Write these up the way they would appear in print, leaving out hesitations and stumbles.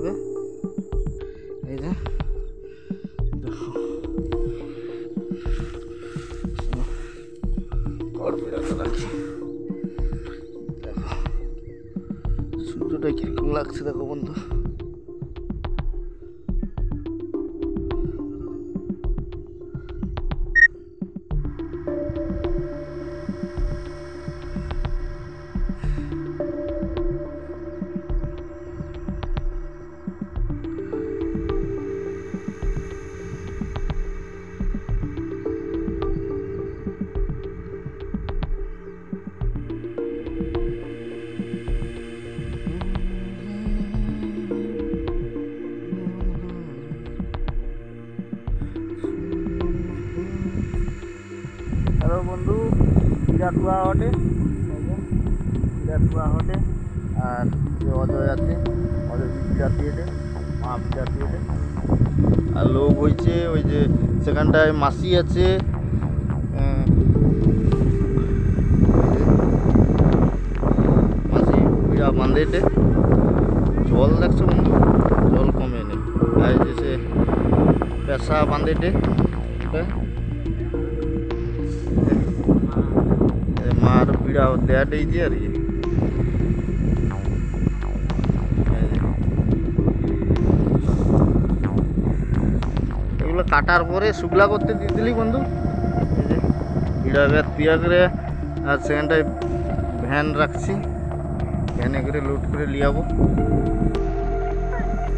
হবে। এই যে দেখো দেখো সূর্যটা কিরকম লাগছে দেখো বন্ধু। হ্যালো বন্ধু, বিরাটুয়া হটে, বিরাটুয়া হটে। আর যে অজয় আছে, অজয় বিরাট দিয়েছে, মা বিরাট দিয়েছে। আর লোক হয়েছে ওই যে সেখানটায় মাসি আছে, মাসি বিড়া বাঁধেটে। জল দেখছো বন্ধু, জল কমে নেই। আর যে সে পেশা বাঁধেটে মার পিড়া দেয়া দিয়েছি আর কি। এগুলো কাটার পরে শুকলা করতে দিয়ে দিলি বন্ধু। এই যে পিড়া ব্যাগ পিয়া করে আর সেখানটায় ভ্যান রাখছি, ভ্যানে করে লোড করে নিয়ে যাবো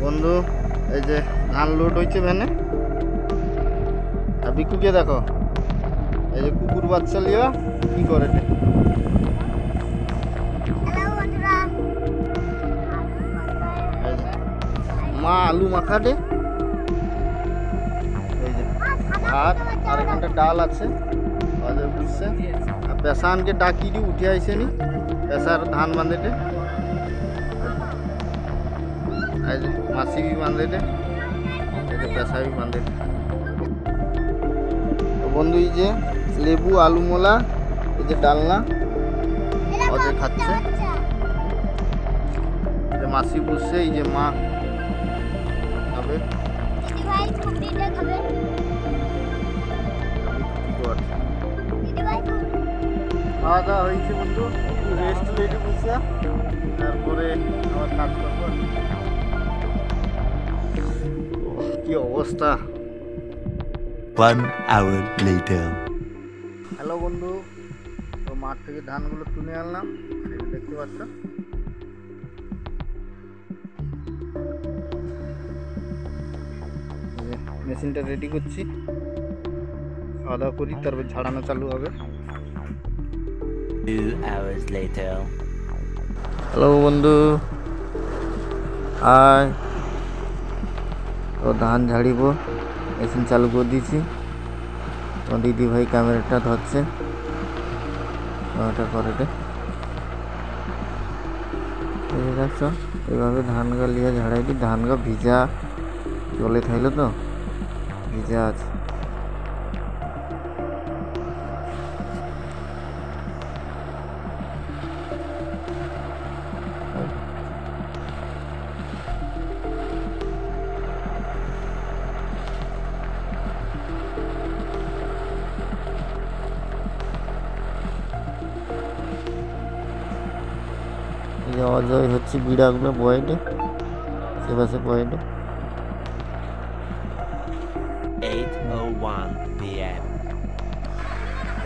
বন্ধু। এই যে ধান লোড হয়েছে ভ্যানে। আর বিকুকে দেখো, এই যে কুকুর বাচ্চা লিয়া কি করে মা আলু মাখাটে। এই যে ভাত আর এখানটা ডাল আছে, বুঝছে। আর পেশানকে ডাকি দি উঠে আইসে নি, পেশার ধান বাঁধেটে। এই যে মাসি বি বাঁধেটে, এই যে পেশা বি বাঁধেটে বন্ধু। এই যে লেবু আলু মোলা, এই যে ডালনা অজয় খাচ্ছে, মাসি বুঝছে। এই যে মা খাবে, খাওয়া দাওয়া হয়েছে বন্ধু। একটু রেস্ট লেটে বসে, তারপরে আবার কাজ করবো। কি অবস্থা। 1 hour later. হ্যালো বন্ধু, তো মাঠ থেকে ধানগুলো তুলে আনলাম, দেখতে পাচ্ছ। মেশিনটা রেডি করছি, খাওয়া দাওয়া করি, তারপর ঝাড়ানো চালু হবে। 2 hours later. হ্যালো বন্ধু, আয় তো ধান ঝাড়িব, মেশিন চালু করে দিয়েছি। তো দিদি ভাই ক্যামেরাটা ধরছে, ওটা করে দেখছো। এইভাবে ধান গা লিয়া ঝাড়াই দি। ধান গা ভিজা জলে থাইলো তো, ভিজা আছে। অজয় হচ্ছে বিড়াগুলো বয়েডে, সেপাশে বয়েডে। 8:01 PM.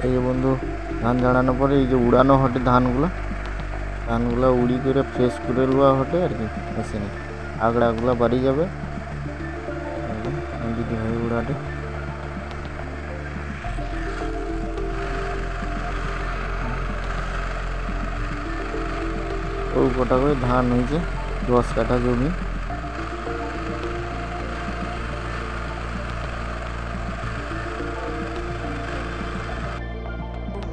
এই যে বন্ধু ধান ঝাড়ানোর পরে এই যে উড়ানো হটে ধানগুলো উড়ি করে ফ্রেশ করে নেওয়া হটে আর কি মেশিনে। আগড়াগুলো বাড়ি যাবে, দিদি ভাই উড়াটে। ও গোটা করে ধান হয়েছে 10 কাঠা জমি।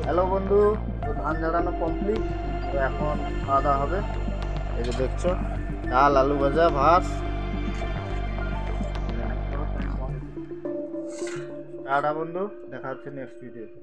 হ্যালো বন্ধু, তো ধান ঝাড়ানো কমপ্লিট। তো এখন খাওয়া দাওয়া হবে। এই যে দেখছো ডাল আলু ভাজা ভাত। টাটা বন্ধু, দেখা হচ্ছে নেক্সট ভিডিওতে।